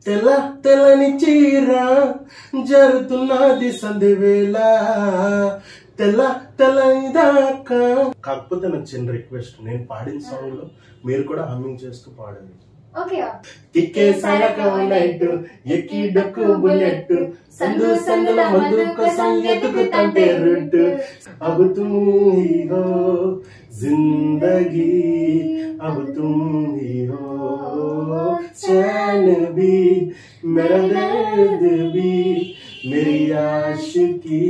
తెల్ల తెల్లని చీర జరుగుతున్నది సంధివేళ తెల్ల తెల్లని దాకా. కాకపోతే నాకు చిన్న రిక్వెస్ట్, నేను పాడిన సాంగ్ లో మీరు కూడా హమ్మింగ్ చేస్తూ పాడండి. కిక్కే సరక నైట్ ఎక్కి డక్కు బుల్లెట్ సందు సందుల మందు కోసం ఎదుగుతంటే రూట్ अब तुम ही हो जिंदगी अब तुम ही हो चैन भी मेरा दर्द भी मेरी आशिकी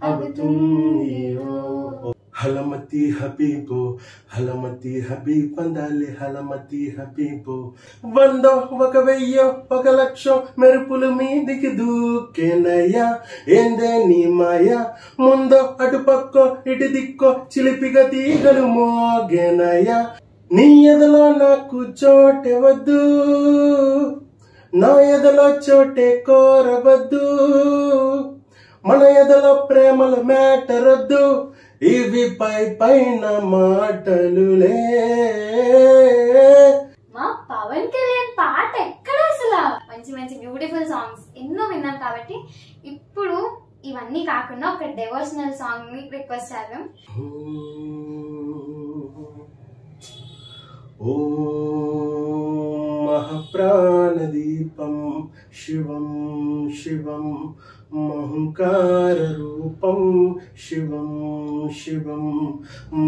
अब तुम ही हो. హలమతి హబీబో హలమతి హబీబ్ పందాలి హలమతి హబీబో. 100 1,000 1,00,000 మెరుపులు మీదికి దూకేనయ్యా ఏందే నీ మాయా ముందో అటు పక్కో ఇటు దిక్కో చిలిపిగా తీగలు మోగేనయ్యా. నీ ఎదలో నాకు చోటే వద్దు నా ఎదలో చోటే కోరవద్దు మన ఎదలో ప్రేమల మ్యాటర్ వద్దు ఇవి పై పైన మాటలులే. మా పవన్ కళ్యాణ్ పాట ఎక్కడ అసలు మంచి మంచి బ్యూటిఫుల్ సాంగ్స్ ఎన్నో విన్నాం కాబట్టి ఇప్పుడు ఇవన్నీ కాకుండా ఒక డివోషనల్ సాంగ్ ని రిక్వెస్ట్ చేద్దాం. ఓ మహాప్రాణదీపం శివం శివం మహంకార రూపం శివం శివం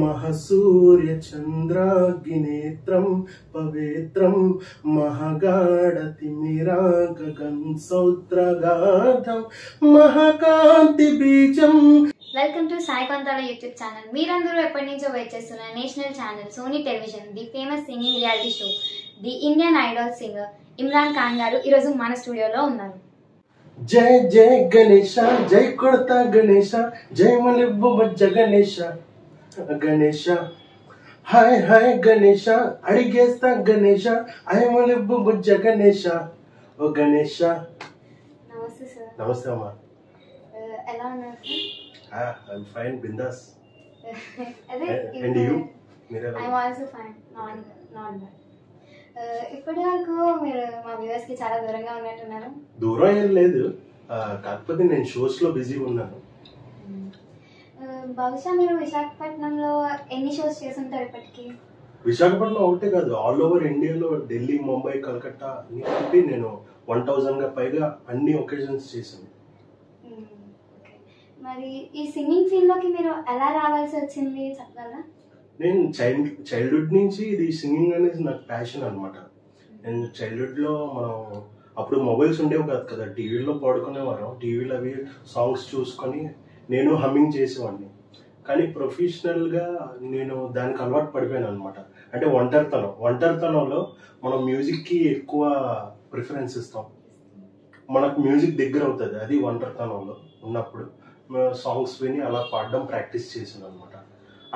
మహసూర్య చంద్రాగ్నేత్రం పవిత్రం మహాగాఢ తిమిరా గగన్ సౌత్రగాఢం మహాకాంతి బీజం. Welcome to Sai Kontala YouTube channel. మీరందరూ ఎప్పటి నుంచో వెయిట్ చేస్తున్న national channel Sony television the famous singing reality show the Indian Idol singer Imran Khan garu ఈరోజు మన స్టూడియోలో ఉన్నారు. జై జై గణేశ జై కొడతా గణేశ జై మలిబ్బు బజ్జ గణేశ గణేశ హాయ్ హాయ్ గణేశ అడిగేస్తా గణేశ ఐ మలిబ్బు బుజ్జ గణేశ ఓ గణేశ. నమస్తే సార్. నమస్తే అమ్మా. ఎలా ఉన్నారు సార్? I'm fine bindaas. అదే అండ్ యు? మీరెలా? I'm also fine. Not bad. ఇప్పటి వరకు మీరు మా వ్యూవర్స్ కి చాలా దూరంగా ఉన్నట్టున్నారు. దూరం ఏం లేదు, కాకపోతే నేను షోస్ లో బిజీ ఉన్నాను. బహుశా మీరు విశాఖపట్నంలో ఎన్ని షోస్ చేస్తుంటారు ఇప్పటికి? విశాఖపట్నం ఒకటే కాదు, ఆల్ ఓవర్ ఇండియాలో ఢిల్లీ ముంబై కలకత్తా అన్ని కలిపి నేను 1000 పైగా అన్ని ఒకేజన్స్ చేశాను. మరి ఈ సింగింగ్ ఫీల్డ్ లోకి మీరు ఎలా రావాల్సి వచ్చింది చెప్పగలరా? నేను చైల్డ్హుడ్ నుంచి ఇది సింగింగ్ అనేది నాకు ప్యాషన్ అనమాట. నేను చైల్డ్హుడ్లో మనం అప్పుడు మొబైల్స్ ఉండేవి కాదు కదా, టీవీలో పాడుకునేవారం, టీవీలో అవి సాంగ్స్ చూసుకొని నేను హమ్మింగ్ చేసేవాడిని. కానీ ప్రొఫెషనల్గా నేను దానికి అలవాటు పడిపోయాను అనమాట. అంటే ఒంటరితనంలో మనం మ్యూజిక్కి ఎక్కువ ప్రిఫరెన్స్ ఇస్తాం, మనకు మ్యూజిక్ దగ్గర అవుతుంది. అది ఒంటరితనంలో ఉన్నప్పుడు సాంగ్స్ విని అలా పాడడం ప్రాక్టీస్ చేశాను అనమాట.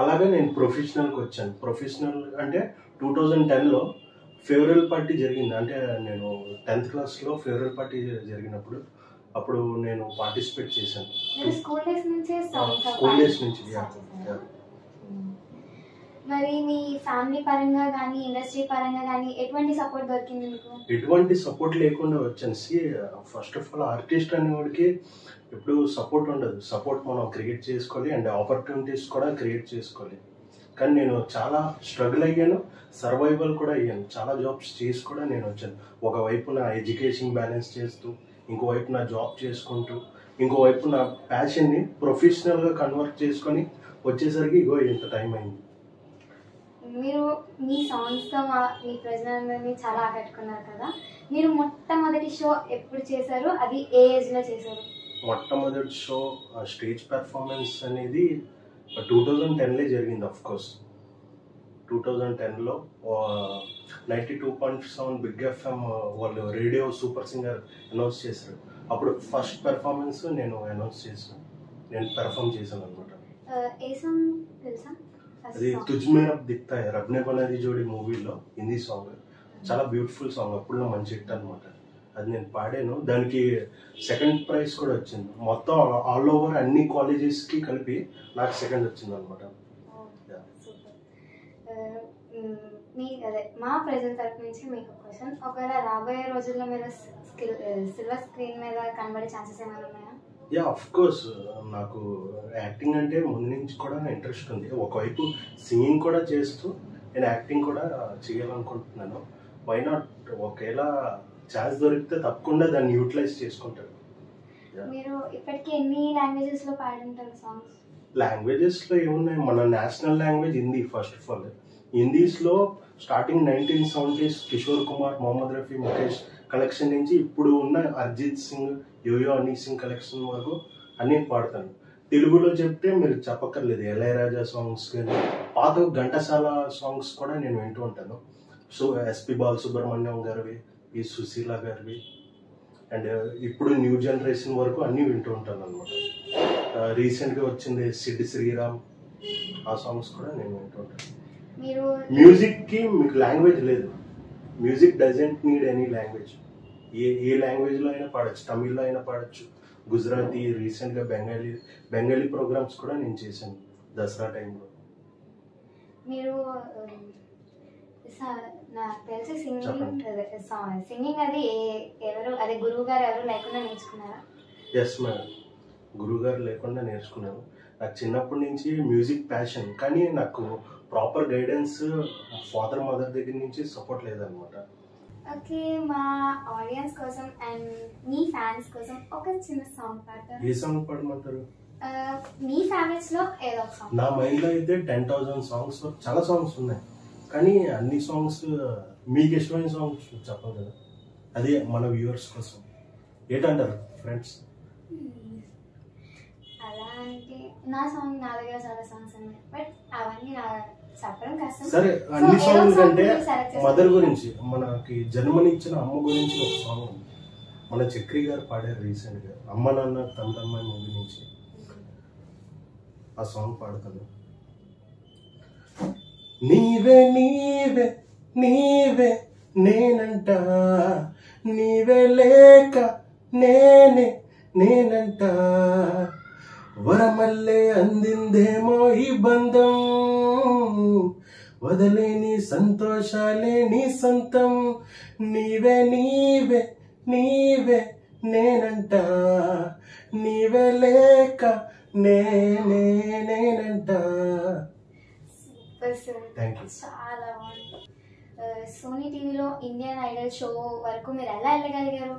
అలాగే నేను ప్రొఫెషనల్కి వచ్చాను. ప్రొఫెషనల్ అంటే 2010లో ఫేవరెల్ పార్టీ జరిగింది. అంటే నేను 10th క్లాస్లో ఫేవరెల్ పార్టీ జరిగినప్పుడు అప్పుడు నేను పార్టిసిపేట్ చేశాను. స్కూల్ డేస్ నుంచి. మరి మీ ఫ్యామిలీ పరంగా కానీ ఇండస్ట్రీ పరంగా కానీ ఎటువంటి సపోర్ట్ దొరికింది మీకు? ఎటువంటి సపోర్ట్ లేకుండా వచ్చాను. ఫస్ట్ ఆఫ్ ఆల్ ఆర్టిస్ట్ అనేవాడికి ఎప్పుడు సపోర్ట్ ఉండదు. సపోర్ట్ మనం క్రియేట్ చేసుకోవాలి అండ్ ఆపర్చునిటీస్ కూడా క్రియేట్ చేసుకోవాలి. కానీ నేను చాలా స్ట్రగుల్ అయ్యాను, సర్వైవల్ కూడా అయ్యాను. చాలా జాబ్స్ చేసి కూడా నేను వచ్చాను. ఒకవైపు నా ఎడ్యుకేషన్ బ్యాలెన్స్ చేస్తూ, ఇంకోవైపు నా జాబ్ చేసుకుంటూ, ఇంకోవైపు నా ప్యాషన్ని ప్రొఫెషనల్గా కన్వర్ట్ చేసుకొని వచ్చేసరికి ఇగో ఇంత టైం అయింది. మీరు మీ సాంగ్స్తో మీ ప్రజలందరినీ చాలా ఆకట్టుకున్నారు కదా. మీరు మొట్టమొదటి షో ఎప్పుడు చేశారు? అది ఏ ఏజ్లో చేశారు? మొట్టమొదటి షో స్టేజ్ పెర్ఫార్మెన్స్ అనేది 2010లో జరిగింది. ఆఫ్ కోర్స్ 2010లో 92.7 బిగ్ ఎఫ్ఎం వాళ్ళు రేడియో సూపర్ సింగర్ అనౌన్స్ చేశారు. అప్పుడు ఫస్ట్ పెర్ఫార్మెన్స్ నేను అనౌన్స్ చేశాను, నేను పెర్ఫార్మ్ చేశాను అనమాట. ఏ సాంగ్ తెలుసా? అది తుజ్ మే అబ్ దిక్తా హై, రబ్నే బనాది జోడి మూవీలో హిందీ సాంగ్. చాలా బ్యూటిఫుల్ సాంగ్, అప్పుడు మంచి హిట్ అనమాట. అది నేను పాడాను. దానికి సెకండ్ ప్రైజ్ కూడా వచ్చింది. మొత్తం ఆల్ ఓవర్ అన్ని కాలేజెస్కి కలిపి నాకు సెకండ్ వచ్చింది అనమాట. అదే మా ప్రజల తరపు నుంచి మీకు క్వశ్చన్, ఒకవేళ రాబోయే రోజుల్లో మీరు సిల్వర్ స్క్రీన్ మీద కనబడే ఛాన్సెస్ ఏమైనా ఉన్నాయా? Yeah, of course. నాకు యాక్టింగ్ అంటే ముందు నుంచి కూడా ఇంట్రెస్ట్ ఉంది. ఒకవైపు సింగింగ్ కూడా చేస్తూ నేను యాక్టింగ్ కూడా చేయాలనుకుంటున్నాను. Why not? ఒకవేళ ఛాన్స్ దొరికితే తప్పకుండా దాన్ని యూటిలైజ్ చేసుకుంటాను. మీరు ఇప్పటికీ ఎన్ని లాంగ్వేజెస్ లో పాడుంటారు సాంగ్స్? లాంగ్వేజెస్ లో ఏమున్నాయి, మన national language Hindi. First of all Hindis లో starting 1970s Kishore Kumar, Mohammed Rafi, Mukesh collection నుంచి ఇప్పుడు ఉన్న అరిజిత్ సింగ్, యోయో హనీ సింగ్ కలెక్షన్ వరకు అన్నీ పాడతాను. తెలుగులో చెప్తే మీరు చెప్పక్కర్లేదు, ఇళయరాజా సాంగ్స్ కానీ పాత ఘంటసాల సాంగ్స్ కూడా నేను వింటూ ఉంటాను. సో ఎస్పి బాలసుబ్రహ్మణ్యం గారివి, ఈ సుశీల గారివి, అండ్ ఇప్పుడు న్యూ జనరేషన్ వరకు అన్నీ వింటూ ఉంటాను అనమాట. రీసెంట్గా వచ్చింది సిడ్ శ్రీరామ్, ఆ సాంగ్స్ కూడా నేను వింటూ ఉంటాను. మ్యూజిక్కి మీకు లాంగ్వేజ్ లేదు. Music doesn't need any language. ఏ లాంగ్వేజ్లో అయినా పాడచ్చు. తమిళ్లో అయినా పాడచ్చు, గుజరాతీ, రీసెంట్గా బెంగాలీ ప్రోగ్రామ్స్ కూడా నేను చేశాను దసరా టైంలో. మీరు నాకు తెలిసి సింగింగ్ అది ఎవరు, అదే గురువు గారు ఎవరు లేకుండా నేర్చుకున్నారా? ఎస్ మేడం, గురువు గారు లేకుండా నేర్చుకున్నాను. నాకు చిన్నప్పటి నుంచి మ్యూజిక్ ప్యాషన్, కానీ నాకు ప్రాపర్ గైడెన్స్ ఫాదర్ మదర్ దగ్గర నుంచి సపోర్ట్ లేదనమాట. ఓకే, మా ఆడియన్స్ కోసం అండ్ మీ ఫ్యాన్స్ కోసం ఒక చిన్న సాంగ్ పాడతారు. ఏ సాంగ్ పాడమంటారు? మీ ఫేవరెట్స్ లో ఏదో ఒక సాంగ్. నా మైండ్ లో అయితే 10,000 సాంగ్స్, చాలా సాంగ్స్ ఉన్నాయి, కానీ అన్ని సాంగ్స్ మీకు ఇష్టమైన సాంగ్స్ చెప్పాలి కదా, అదే మన వ్యూవర్స్ కోసం. ఏంటంటారు ఫ్రెండ్స్? అలా అంటే నా దగ్గర చాలా సాంగ్స్ ఉన్నాయి, బట్ అవన్నీ నా చెప్పడం కష్టం. సరే, అన్ని సాంగ్స్ అంటే మదర్ గురించి, మనకి జన్మనిచ్చిన అమ్మ గురించి ఒక సాంగ్ ఉంది, మన చక్రి గారు పాడారు రీసెంట్ గా, అమ్మ నాన్న తమిళమ్మాయి మూవీ నుంచి. ఆ సాంగ్ పాడతాను. నీవే నీవే నీవే నేనంట, నీవే లేక నేనే నేనంట, వరమల్లే అందిందేమో ఈ బంధం, వదలేని సంతోషాలే నీ సొంతం, నీవే నీవే నీవే నేనంట, నీవే లేక నేనే నేనంట. చాలా బాగుంది. సోనీ టీవీలో ఇండియన్ ఐడల్ షో వరకు మీరు ఎలా వెళ్ళగలిగారు?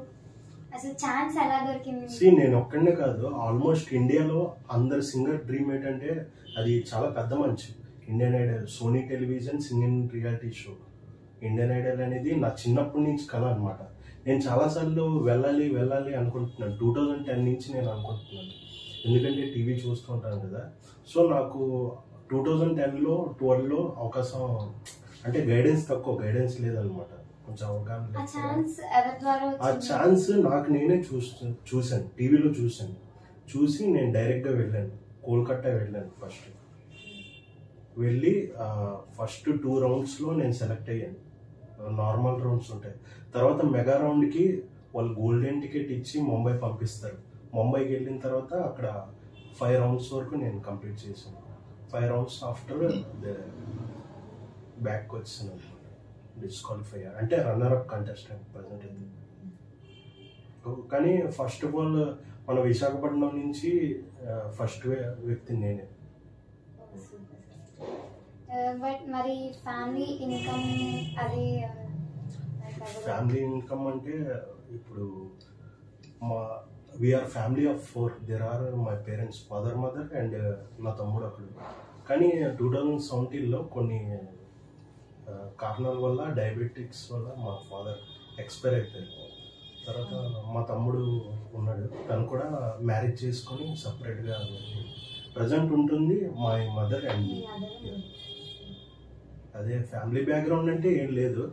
అసలు ఛాన్స్ ఎలా దొరికింది? నేను ఒక్కడే కాదు, ఆల్మోస్ట్ ఇండియాలో అందరు సింగర్ డ్రీమ్ ఏంటంటే అది చాలా పెద్ద మంచి. Indian Idol, Sony television singing reality show. Indian Idol అనేది నా చిన్నప్పటి నుంచి కళ అనమాట. నేను చాలాసార్లు వెళ్ళాలి వెళ్ళాలి అనుకుంటున్నాను. 2010 నుంచి నేను అనుకుంటున్నాను, ఎందుకంటే టీవీ చూస్తూ ఉంటాను కదా. సో నాకు 2010లో 12లో అవకాశం, అంటే గైడెన్స్ తక్కువ, గైడెన్స్ లేదనమాట, కొంచెం అవగాహన లేదు. ఆ ఛాన్స్ నాకు నేనే చూశాను, టీవీలో చూసి నేను డైరెక్ట్గా వెళ్ళాను, కోల్కతా వెళ్ళాను. వెళ్ళి ఫస్ట్ 2 రౌండ్స్లో నేను సెలెక్ట్ అయ్యాను. నార్మల్ రౌండ్స్ ఉంటాయి, తర్వాత మెగా రౌండ్కి వాళ్ళు గోల్డెన్ టికెట్ ఇచ్చి ముంబై పంపిస్తారు. ముంబైకి వెళ్ళిన తర్వాత అక్కడ 5 రౌండ్స్ వరకు నేను కంప్లీట్ చేశాను. 5 రౌండ్స్ ఆఫ్టర్ బ్యాక్ వచ్చాను, డిస్క్వాలిఫై, అంటే రన్నర్ అప్ కంటెస్టెంట్ ప్రజెంట్ అయితే. కానీ ఫస్ట్ ఆఫ్ ఆల్ మన విశాఖపట్నం నుంచి ఫస్ట్ వ్యక్తి నేనే. బట్ మరి ఫ్యామిలీ ఇన్కమ్ అది? ఫ్యామిలీ ఇన్కమ్ అంటే ఇప్పుడు we are family of 4. There are my parents, father, mother and నా తమ్ముడు ఒకడు. కానీ 2017లో కొన్ని కారణాల వల్ల, డయాబెటిక్స్ వల్ల మా ఫాదర్ ఎక్స్పైర్ అయిపోయారు. తర్వాత మా తమ్ముడు ఉన్నాడు, తను కూడా మ్యారేజ్ చేసుకొని సపరేట్గా ప్రజెంట్ ఉంటుంది మై మదర్ అండ్. అదే ఫ్యామిలీ బ్యాక్గ్రౌండ్ అంటే ఏం లేదు,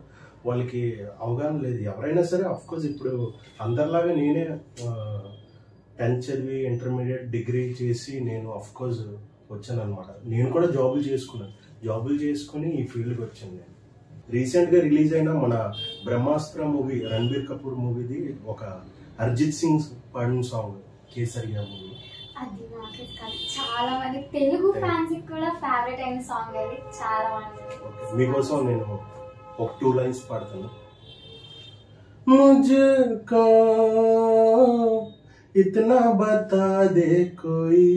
వాళ్ళకి అవగాహన లేదు. ఎవరైనా సరే అఫ్కోర్స్ ఇప్పుడు అందరిలాగా నేనే 10th చదివి ఇంటర్మీడియట్ డిగ్రీ చేసి నేను అఫ్కోర్స్ వచ్చాను అనమాట. నేను కూడా జాబులు చేసుకుని ఈ ఫీల్డ్కి వచ్చాను. నేను రీసెంట్గా రిలీజ్ అయిన మన బ్రహ్మాస్త్ర మూవీ, రణబీర్ కపూర్ మూవీది ఒక అరిజిత్ సింగ్ పాడిన సాంగ్ కేసరియా మూవీ. అది నాకు చాలా మంది తెలుగు ఫ్యాన్స్ కూడా ఫేవరెట్ అయిన సాంగ్ అది చాలా మంది. మీకోసం నేను ఒక 2 లైన్స్ పాడతాను. मुझको इतना बता दे कोई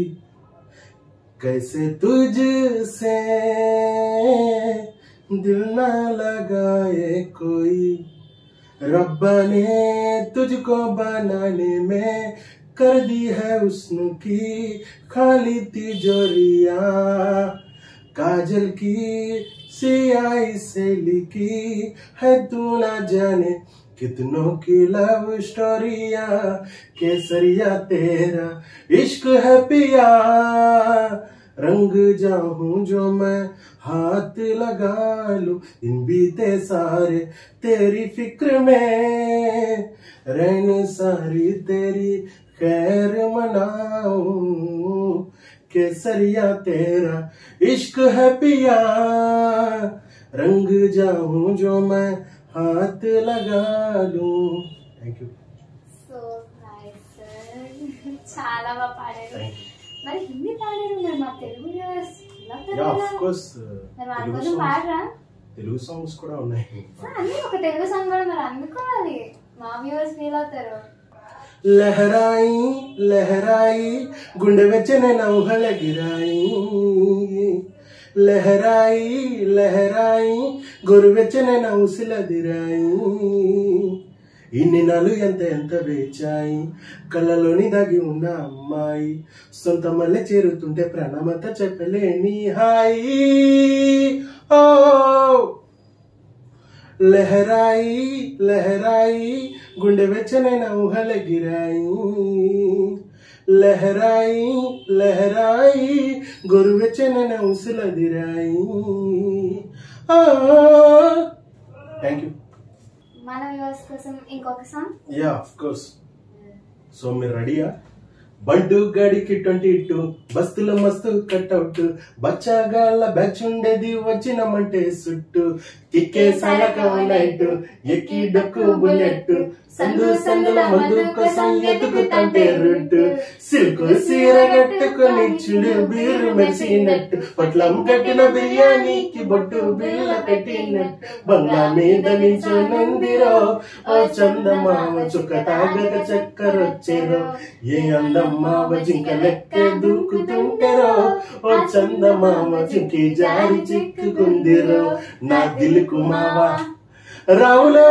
कैसे तुझसे दिल ना लगाए कोई रब्बा ने तुझको बनाने में कर दी है हुस्न की खाली तिजोरिया काजल की सियाही से लिखी है तू ना जाने कितनों की लव स्टोरिया केसरिया तेरा इश्क है पिया रंग जाऊं जो मैं हाथ लगा लूं दिन बीते सारे तेरी फिक्र में रहन सारी तेरी खैर मनाऊं केसरिया तेरा इश्क है पिया रंग जाऊं जो मैं हाथ लगा लूं. Thank you. సో నైస్ చాలా బాగా పాడారు. మరి హిందీ పాడారు, మరి మా తెలుగు తెలుగు సాంగ్స్ కూడా ఉన్నాయి. అన్ని ఒక తెలుగు సాంగ్ కూడా మరి అందుకోవాలి, మా వ్యూవర్స్ ఫీల్ అవుతారు. లహరాయి లహరాయి గుండె వెచ్చన నౌహల గిరాయి లహరాయి లహరాయి గొరువెచ్చన నౌసిలదిరాయి ఇన్ని నాలు ఎంత ఎంత వేచాయి కళ్ళలోని దాగి ఉన్న అమ్మాయి సొంత మల్లె చేరుతుంటే ప్రాణమంతా చెప్పలేని హాయి ఓ లహరాయి లహరాయి గుండె వెచ్చనైన ఊహల గిరాయి లహరాయి లహరాయి గొరువెచ్చనైన ఉసులదిరాయి. Thank you. మన వ్యూవర్స్ కోసం ఇంకొక song. Yeah of course. So మీరు రెడీయా? బండు గడికి 22 బస్తుల మస్తు కట్అవుట్ బచ్చాగాళ్ళ బ్యాచ్ ఉండేది వచ్చినమంటే సుట్టు కిక్కే సలక నైట్ ఎక్కి డక్కు బుల్లెట్ సందు సందుల మందు కోసం ఎతుకుతంటే రూట్ సిల్కు సీర కట్టుకొని చుడు బీరు మెరిసినట్టు పొట్లం కట్టిన బిర్యానీకి బొట్టు బిల్ల పెట్టినట్టు బంగ్లా మీద నించునుందిరో ఓ చందమామ చుక్క తాగక చక్కరొచ్చేరో ఏ అందమ్మావ జింక లెక్క దూకుతుంటారో ఓ చందమామ జింకి జారి చిక్కుకుందిరో నా దిలుకు మావా రావులా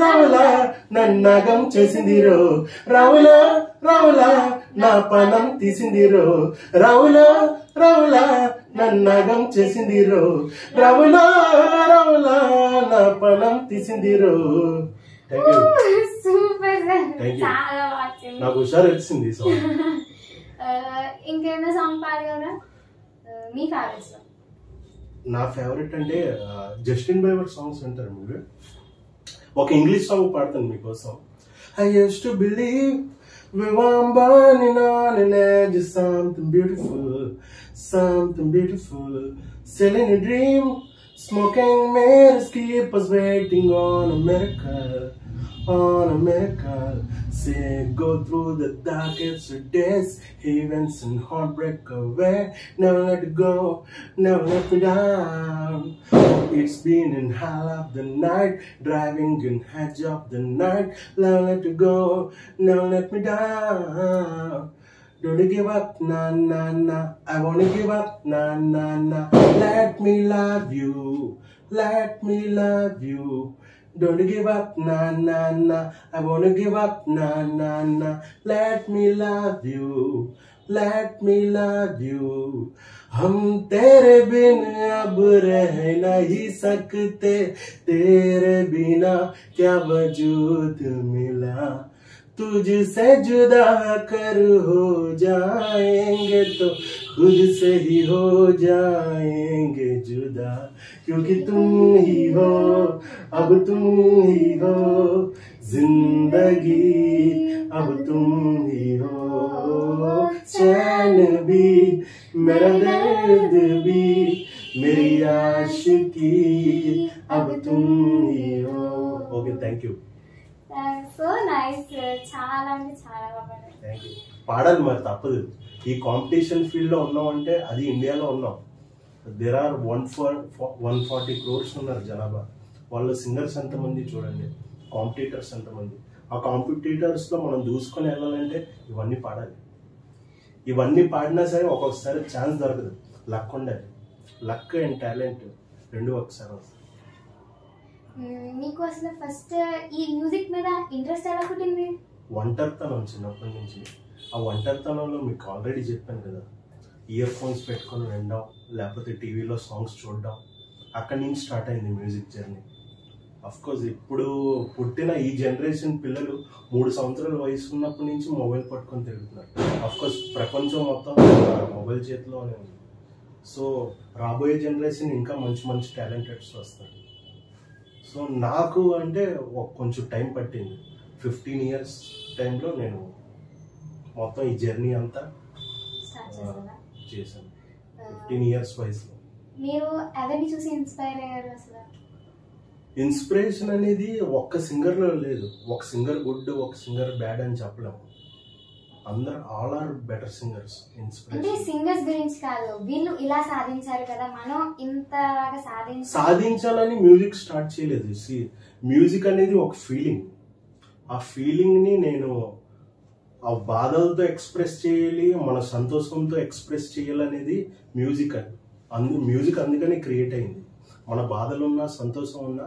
రావులా నన్నగం చేసిందిరో రావులా రావులా నా పనం తీసిందిరో రావులా రావులా నన్నగం చేసిందిరో రావులా రావులా నా పనం తీసిందిరో. సూపర్, చాలా బాగా నాకు హుషారు వచ్చింది సాంగ్. ఇంకేమైనా సాంగ్ పాడగలరా మీ ఫేవరెట్స్ లో? నా ఫేవరెట్ అంటే జస్టిన్ బీబర్ సాంగ్స్ అంటారు మీరు. ఒక ఇంగ్లీష్ సాంగ్ పాడతాను మీకోసం. I used to believe we were burning on an edge of something beautiful, still in a dream, smoking mirrors keep us waiting on a miracle. Say go through the darkest days, events and heartbreak away. Never let it go, never let me down. It's been in hell of the night, driving in edge of the night. Never let it go, never let me down. Don't give up, na na na. I wanna give up, na na na. Let me love you, let me love you. Don't give up, na na na. I wanna give up, na na na. Let me love you, let me love you. हम तेरे बिन अब रह नहीं सकते, तेरे बिना क्या वजूद मिला. तुझसे जुदा कर हो जाएंगे तो खुद से ही हो जाएंगे जुदा, क्योंकि तुम ही हो, अब तुम ही हो जिंदगी, अब तुम ही हो चैन भी, मेरा दर्द भी, मेरी आशिकी, अब तुम ही हो. Okay, thank you. So nice, చాలా అంటే చాలా బాగా థ్యాంక్ యూ. పాడాలి మరి, తప్పదు. ఈ కాంపిటీషన్ ఫీల్డ్లో ఉన్నామంటే అది ఇండియాలో ఉన్నాం. దేర్ ఆర్ 140 crores ఉన్నారు జనాభా. వాళ్ళ సింగర్స్ ఎంతమంది చూడండి, కాంపిటీటర్స్ ఎంతమంది. ఆ కాంపిటీటర్స్లో మనం దూసుకొని వెళ్ళాలంటే ఇవన్నీ పాడాలి. ఇవన్నీ పాడినా సరే ఒక్కొక్కసారి ఛాన్స్ దొరకదు. లక్ ఉండాలి. లక్ అండ్ టాలెంట్ రెండు ఒకసారి వస్తాయి. మీకు అసలు ఫస్ట్ ఈ మ్యూజిక్ మీద ఇంట్రెస్ట్ ఎలా పుట్టింది? ఒంటరితనం చిన్నప్పటి నుంచి. ఆ ఒంటరితనంలో మీకు ఆల్రెడీ చెప్పాను కదా, ఇయర్ ఫోన్స్ పెట్టుకొని వినడం, లేకపోతే టీవీలో సాంగ్స్ చూడడం, అక్కడి నుంచి స్టార్ట్ అయింది మ్యూజిక్ జర్నీ. అఫ్కోర్స్ ఇప్పుడు పుట్టిన ఈ జనరేషన్ పిల్లలు 3 సంవత్సరాల వయసు ఉన్నప్పటి నుంచి మొబైల్ పట్టుకొని తిరుగుతున్నారు. అఫ్కోర్స్ ప్రపంచం మొత్తం మొబైల్ చేతిలోనే ఉంది. సో రాబోయే జనరేషన్ ఇంకా మంచి మంచి టాలెంటెడ్స్ వస్తారు. సో నాకు అంటే కొంచెం టైం పట్టింది. 15 years టైంలో నేను మొత్తం ఈ జర్నీ అంతా చేశాను. 15 years వయసులో. మీరు ఎవరిని చూసి ఇన్స్పైర్ అయ్యారు? అసలు ఇన్స్పిరేషన్ అనేది ఒక్క సింగర్లో లేదు. ఒక సింగర్ గుడ్, ఒక సింగర్ బ్యాడ్ అని చెప్పలేము. అందరు ఆల్ ఆర్ బెటర్ సింగర్స్. అంటే సింగర్స్ గురించి కాదు, వీళ్ళు ఇలా సాధించారు కదా, మనం ఇంతలాగా సాధించాలని మ్యూజిక్ స్టార్ట్ చేయలేదు. మ్యూజిక్ అనేది ఒక ఫీలింగ్. ఆ ఫీలింగ్ని నేను ఆ బాధలతో ఎక్స్ప్రెస్ చేయాలి, మన సంతోషంతో ఎక్స్ప్రెస్ చేయాలనేది మ్యూజిక్. మ్యూజిక్ అందుకని క్రియేట్ అయింది. మన బాధలు ఉన్నా సంతోషం ఉన్నా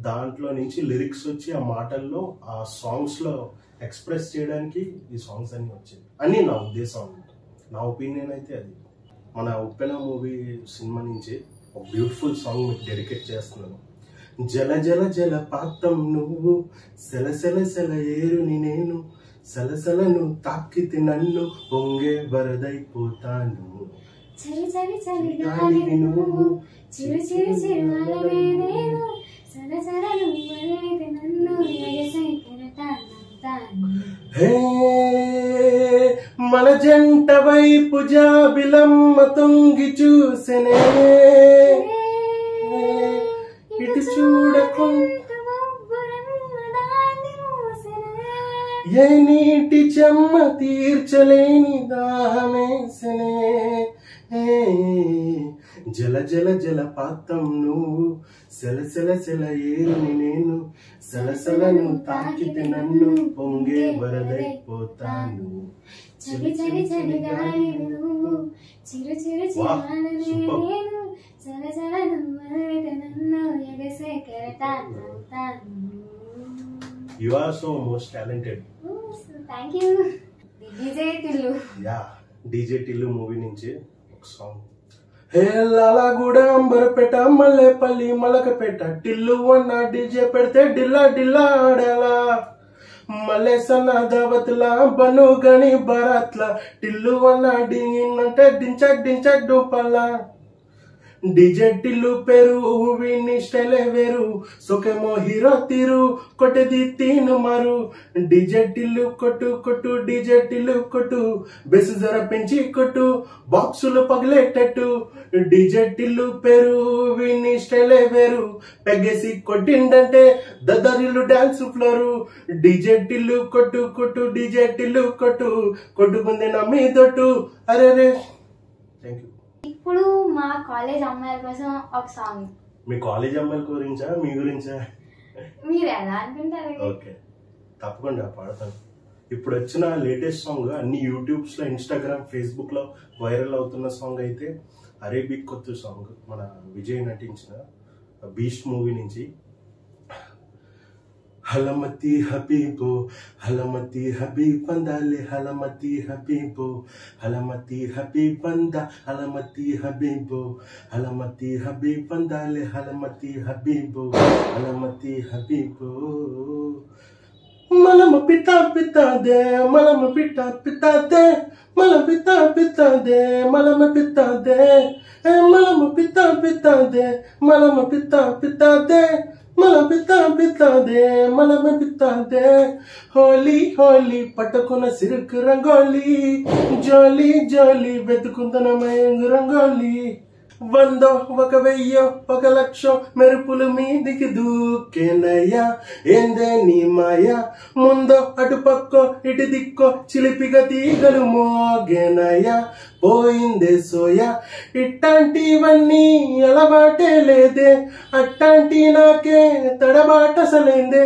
దాంట్లో నుంచి లిరిక్స్ వచ్చి ఆ మాటల్లో ఆ సాంగ్స్లో ఎక్స్ప్రెస్ చేయడానికి ఈ సాంగ్స్ అన్నీ వచ్చాయి అని నా ఉద్దేశం అన్నమాట. నా ఒపీనియన్ అయితే అది. మన ఉప్పెన మూవీ సినిమా నుంచి ఒక బ్యూటిఫుల్ సాంగ్ మీకు డెడికేట్ చేస్తున్నాను. జల జల జల పాత్రం నువ్వు, సెల సెల సెల ఏరుని నేను, సలసలను తాకితే నన్ను పొంగే వరదైపోతాను. చలి చలి చలి గాలిని నువ్వు, చిరు చిరు చిరు అలవే నేను, సలసలను మరిగితే నన్ను ఎగసై కెరటానంతాను. హే మన జంట వైపు జాబిలమ్మ తొంగి చూసెనే, ఇటు చూడకుండా ఏ నీటి చెమ్మ తీర్చలేని దాహమేసనే. జల జల జల పాత్రం నువ్వు, సెల సెల సెల ఏరుని నేను, సలసలను తాకితే నన్ను పొంగే వరదైపోతాను. చలి చలి చలి గాలిని నువ్వు, చిరు చిరు చిరు అలవే నేను, సలసలను మరిగితే నన్ను ఎగసై కెరటానంతాను. You are so most talented. Thank you. DJ Tillu. Yeah, DJ Tillu movie నుంచి ఒక సాంగ్. హే లాలాగూడ అంబరపేట మల్లెపల్లి మలకపేట టిల్లు అన్న డీజే పెడితే డిల్లా డిల్లా ఆడేలా, మల్లె సన్న దావత్లా బను గని బరాత్లా, టిల్లు అన్న డింగినంటే డించక్ డించక్ డూపల్లా. డీజే టిల్లు పేరు విని స్టైలే వేరు, సొకేమో హీరో తీరు కొట్టేది తీను మారు. డీజే టిల్లు కొట్టు కొట్టు, డీజే టిల్లు కొట్టు, బెస్ జర పెంచి కొట్టు, బాక్సులు పగిలేటట్టు. డీజే టిల్లు పేరు విని స్టైలే వేరు, పెగ్గేసి కొట్టిండంటే దద్దరిల్లు డాన్స్ ఫ్లోరు. డీజే టిల్లు కొట్టు కొట్టు, డీజే టిల్లు కొట్టు, కొట్టుకుంది నా మీదొట్టు. అరే రే. Thank you. ఇప్పుడు మా కాలేజ్ అమ్మాయిల కోసం ఒక సాంగ్. మీ కాలేజ్ అమ్మాయిల గురించా మీ గురించా? మీరు ఎలా అనుకుంటారు? ఓకే, తప్పకుండా పాడతాను. ఇప్పుడు వచ్చిన లేటెస్ట్ సాంగ్ అన్ని యూట్యూబ్స్లో, ఇన్స్టాగ్రామ్, ఫేస్బుక్లో వైరల్ అవుతున్న సాంగ్ అయితే అరేబిక్ కొత్త సాంగ్, మన విజయ్ నటించిన బీస్ట్ మూవీ నుంచి. హలమతి హబీబో హలమతి హబీబ్ బందాలే, హలమతి హబీబో హలమతి హబీబ్ బందా, హలమతి హబీబో హలమతి హబీబ్ బందాలే, హలమతి హబీబో హలమతి హబీబో. మలమ పితా పితా దే, మలమ పితా పితా దే, మలమ పితా పితా దే, మలమ పితా దే, మలమ పితా పితా దే, మలమ పితా పితా దే, మల పితా పితా దే, మలమ పితా దే. హోలీ హోలీ పట్టుకున్న సిరుకు రంగోలీ, జోలీ జోలీ వెతుకుందన మయంగు రంగోలీ. వందో 1000 1,00,000 మెరుపులు మీదికి దూకేనయ్యా ఏందే నీ మాయా ముందో అటు పక్కో ఇటు దిక్కో చిలిపిగా తీగలు మోగేనయ్యా పోయిందే సోయా ఇట్టాంటివన్నీ అలవాటే లేదే అట్టాంటి నాకే తడబాటసలైందే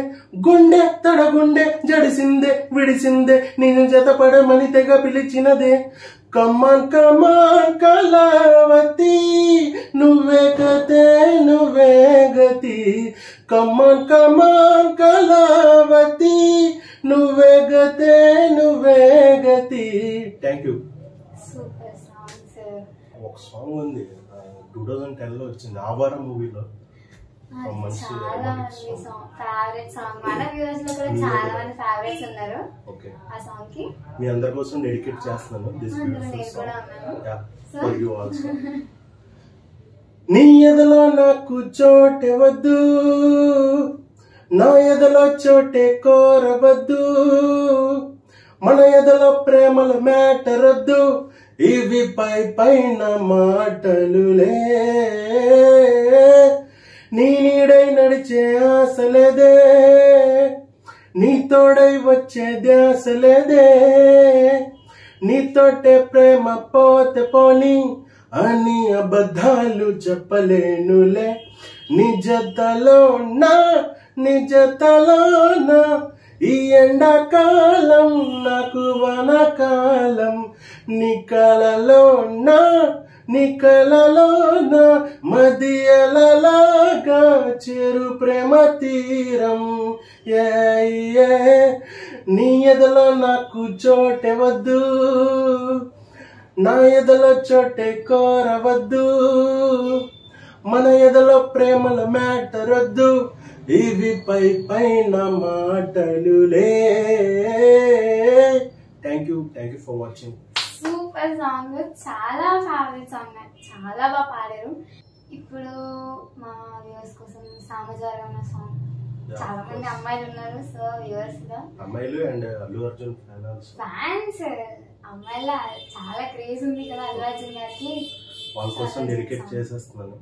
గుండె తడగుండె జడిసిందే విడిసిందే నేను జతపడమని తెగ పిలిచినదే కమాన్ కమాన్ కళావతి నువ్వే కతే నువ్వే గతి కమాన్ కమాన్ కళావతి నువ్వే గతే నువ్వే గతి థ్యాంక్ యూ సూపర్ సాంగ్స్. ఒక సాంగ్ ఉంది 2010లో వచ్చింది ఆవారా మూవీలో చాలా మంది ఫేవరెట్ సాంగ్ మన వ్యూవర్స్ లో కూడా చాలా మంది ఫేవరెట్స్ ఉన్నారు ఆ సాంగ్ కి. మీ అందరి కోసం డెడికేట్ చేస్తున్నాను this beautiful song for you also. నీ ఎదలో నాకు చోటే వద్దు నా ఎదలో చోటే కోరవద్దు మన ఎదలో ప్రేమల మ్యాటర్ వద్దు ఇవి పై పైన మాటలులే నీ నీడై నడిచే ఆశలేదే నీ తోడై వచ్చే ధ్యాసలేదే నీతోటే ప్రేమ పోతే పోని అని అబద్ధాలు చెప్పలేనులే నిజతలో ఈ ఎండాకాలం నాకు వానకాలం నీ కలలో మదియలలాగా చెరు ప్రేమ తీరం నీ ఎదలో నాకు చోటే వద్దు నా ఎదలో చోటే కోరవద్దు మన ఎదలో ప్రేమల మ్యాటర్ వద్దు ఇవి పై పైన మాటలులే. Thank you for watching. Super song, చాలా ఫేవరెట్ సాంగ్, నాకు చాలా బాగా పాడారు. ఇప్పుడు మా వ్యూవర్స్ కోసం సామజవరం సాంగ్, చాలా మంది అమ్మాయిలు ఉన్నారు, సో వ్యూవర్స్ గా అమ్మాయిలు అండ్ అల్లు అర్జున్ ఫ్యాన్స్ అమ్మాయిల చాలా క్రేజ్ ఉంది కదా అల్లు అర్జున్ గారికి, వాళ్ళ కోసం డెడికేట్ చేసేస్తున్నాను.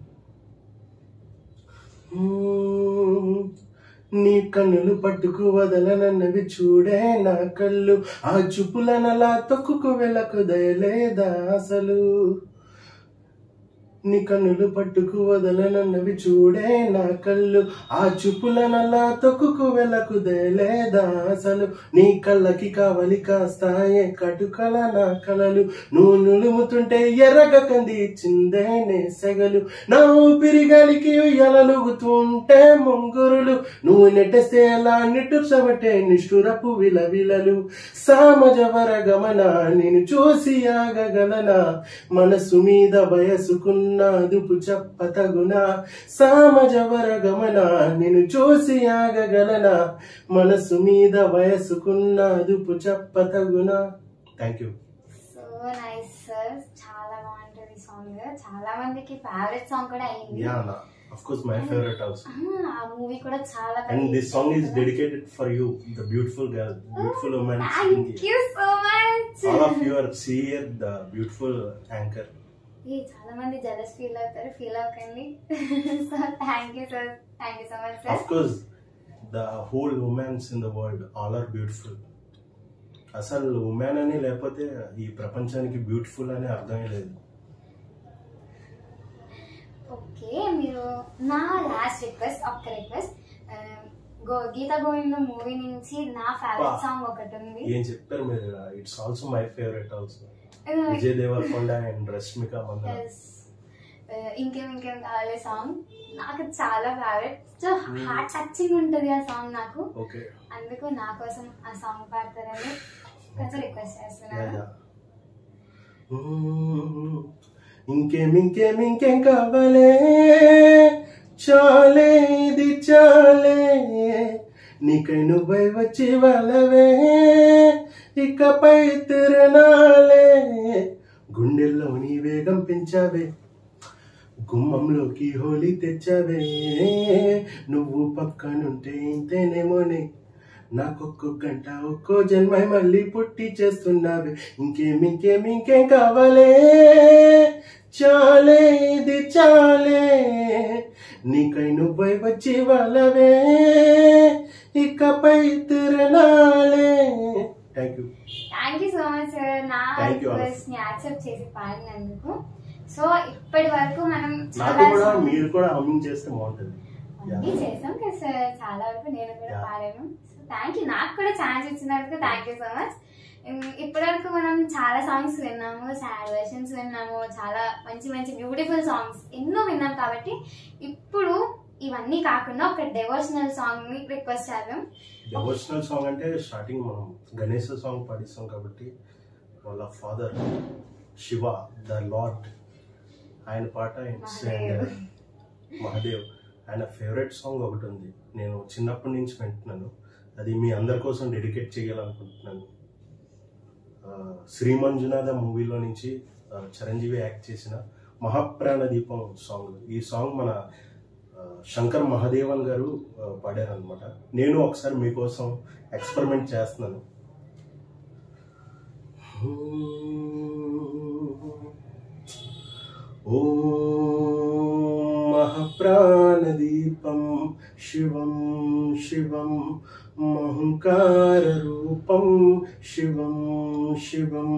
నీ కన్నులు పట్టుకు వదలనన్నవి చూడే నా కళ్ళు ఆ చూపులనలా తొక్కుకు వెళ్ళకు దయలేదా అసలు నీ కన్నులు పట్టుకు వదలనన్నవి చూడే నా కళ్ళు ఆ చూపులనలా తొక్కుకు వెళ్ళకు దయలేదా అసలు నీ కళ్ళకి కావలి కాస్తాయే కటుకల నా కలలు నువ్వు నులుముతుంటే ఎర్రగ కంది చిందే నే సెగలు నా ఊపిరి గాలికి ఎలలుగుతుంటే ముంగురులు నువ్వు నెట్టేస్తే ఎలా నిట్టుసవటే నిష్ఠురపు విలవిలలు సామజవర గమన నేను చూసి ఆగగలనా మనసు మీద వయసుకున్న అదుపు చెప్పతగునా సామజవర గమన నేను చూసి ఆగగలనా మనసు మీద వయసుకున్న అదుపు చెప్పతగునా. Thank you. So nice sir, చాలా బాగుంటుంది సాంగ్, చాలా మందికి ఫేవరెట్ సాంగ్ కూడా అయింది. Of course, my favorite also. ఆ మూవీ కూడా చాలా and this song is dedicated for you, the beautiful girl, beautiful woman. Thank you so much. All of you are here, the beautiful anchor. చాలా మంది jealous feel అవుతారు, feel అవ్వకండి. So thank you sir, thank you so much sir. Of course, the whole women in the world all are beautiful. అసలు women అని లేకపోతే ఈ ప్రపంచానికి beautiful అని అర్థమే లేదు. ఓకే, మీరు నా లాస్ట్ రిక్వెస్ట్, ఒక్క రిక్వెస్ట్, గీతా గోవింద మూవీ నుంచి నా ఫేవరెట్ సాంగ్ ఒకటి ఉంది. ఏం చెప్పారు మీరు? It's also my favourite also. Vijay Deverakonda and Rashmika Mandanna. ఇంకేం కావాలి సాంగ్ నాకు చాలా ఫేవరెట్, సో హార్ట్ టచింగ్ ఉంటది ఆ సాంగ్ నాకు. అందుకు నా కోసం ఆ సాంగ్ పాడతారని కొంచెం రిక్వెస్ట్ చేస్తున్నాను. ఇంకేం కావాలే, చాలే ఇది చాలే, నీకై నువ్వై వచ్చి వాళ్ళవే, ఇకపై తిరణాలే, గుండెల్లో నీ వేగం పెంచావే, గుమ్మంలోకి హోలీ తెచ్చావే, నువ్వు పక్కనుంటే ఇంతేనేమోనే, నాకొక్క గంట ఒక్కో జన్మై మళ్ళీ పుట్టి చేస్తున్నావే. ఇంకేం కావాలే, చాలే ఇది చాలే నీకై నువ్వై వచ్చి వాళ్ళవే ఇకపై తిరణాలే. Thank you so much sir నా రిక్వెస్ట్ ని యాక్సెప్ట్ చేసి పాడినందుకు. సో ఇప్పటి వరకు మనం మీరు కూడా హమ్మింగ్ చేస్తే బాగుంటుంది. చేసాం కదా సార్, చాలా వరకు నేను కూడా పాడాను. సో థ్యాంక్ యూ, నాకు కూడా ఛాన్స్ ఇచ్చినందుకు థ్యాంక్ యూ సో మచ్. ఇప్పటి వరకు మనం చాలా సాంగ్స్ విన్నాము, సాడ్ వర్షన్స్ విన్నాము, చాలా మంచి మంచి బ్యూటిఫుల్ సాంగ్స్ ఎన్నో విన్నాం. కాబట్టి ఇప్పుడు ఇవన్నీ కాకుండా ఒక డివోషనల్ సాంగ్ ని రిక్వెస్ట్ చేద్దాం. డివోషనల్ సాంగ్ అంటే స్టార్టింగ్ మనం గణేష్ సాంగ్ పాడిస్తాం కాబట్టి వాళ్ళ ఫాదర్ శివ ద లార్డ్ ఆయన పాట మహాదేవ్ ఆయన ఫేవరెట్ సాంగ్ ఒకటి ఉంది, నేను చిన్నప్పటి నుంచి వింటున్నాను. అది మీ అందరి కోసం డెడికేట్ చేయాలనుకుంటున్నాను. శ్రీమంజునాథ మూవీలో నుంచి చిరంజీవి యాక్ట్ చేసిన మహాప్రాణ దీపం సాంగ్. ఈ సాంగ్ మన శంకర్ మహాదేవన్ గారు పాడారనమాట. నేను ఒకసారి మీకోసం ఎక్స్పెరిమెంట్ చేస్తున్నాను. ఓం మహాప్రాణదీపం శివం శివం మహంకార రూపం శివం శివం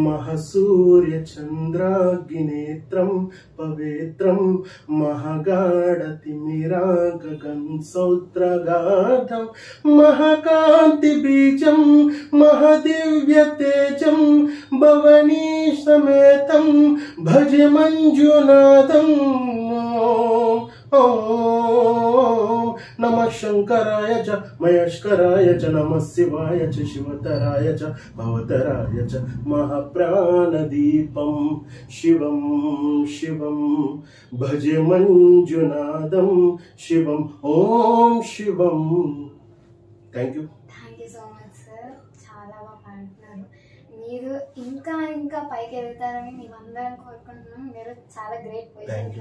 మహసూర్య చంద్రాగ్నినేత్రం పవిత్రం మహగాఢ తిమిరాగగన్ సౌత్రగాఢం మహాకాంతి బీజం మహదివ్య తేజం భవనీ సమేతం భజ మంజునాథం. ఓం నమ శంకరాయ చ మహేశ్వరాయ చ నమ శివాయ చ శివతరాయ చ భవతరాయ చ మహాప్రాణదీపం శివం శివం భజ మంజునాథం శివం ఓం శివం. Thank you so much sir, చాలా బాగా పాడుతున్నారు. మీరు ఇంకా ఇంకా పైకి వెళ్తారని మేమందరం కోరుకుంటున్నాం. మీరు చాలా గ్రేట్ పొజిషన్కి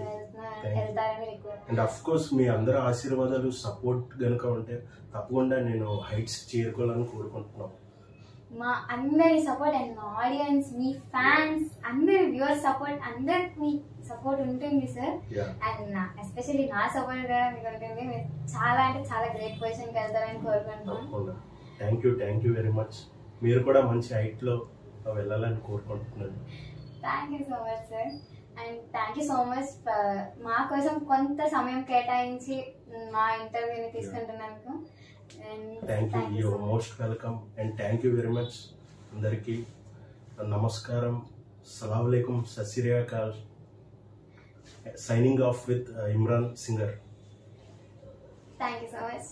వెళ్తారని రిక్వెస్ట్. అండ్ ఆఫ్ కోర్స్ మీ అందరి ఆశీర్వాదాలు సపోర్ట్ కనుక ఉంటే తప్పకుండా నేను హైట్స్ చేరుకోవాలని కోరుకుంటున్నాం. మా అందరి సపోర్ట్ అండ్ మా ఆడియన్స్, మీ ఫ్యాన్స్, అందరి వ్యూవర్స్ సపోర్ట్, అందరి మీ సపోర్ట్ ఉంటుంది సార్. అండ్ ఎస్పెషల్లీ నా సపోర్ట్ కూడా మీకు ఉంటుంది. మీరు చాలా అంటే చాలా గ్రేట్ పొజిషన్కి వెళ్తారని కోరుకుంటున్నాం. Thank you very much. మీరు కూడా మంచి హైట్ లో వెళ్ళాలని కోరుకుంటున్నాను. Thank you so much sir. And thank you so much మా కోసం కొంత సమయం కేటాయించి మా ఇంటర్వ్యూని తీసుకుంటున్నందుకు. Thank you, you most welcome and thank you very much. అందరికీ నమస్కారం, సలాం అలైకుం, సత్ శ్రీ అకాల్. Signing off with Imran singer. Thank you so much.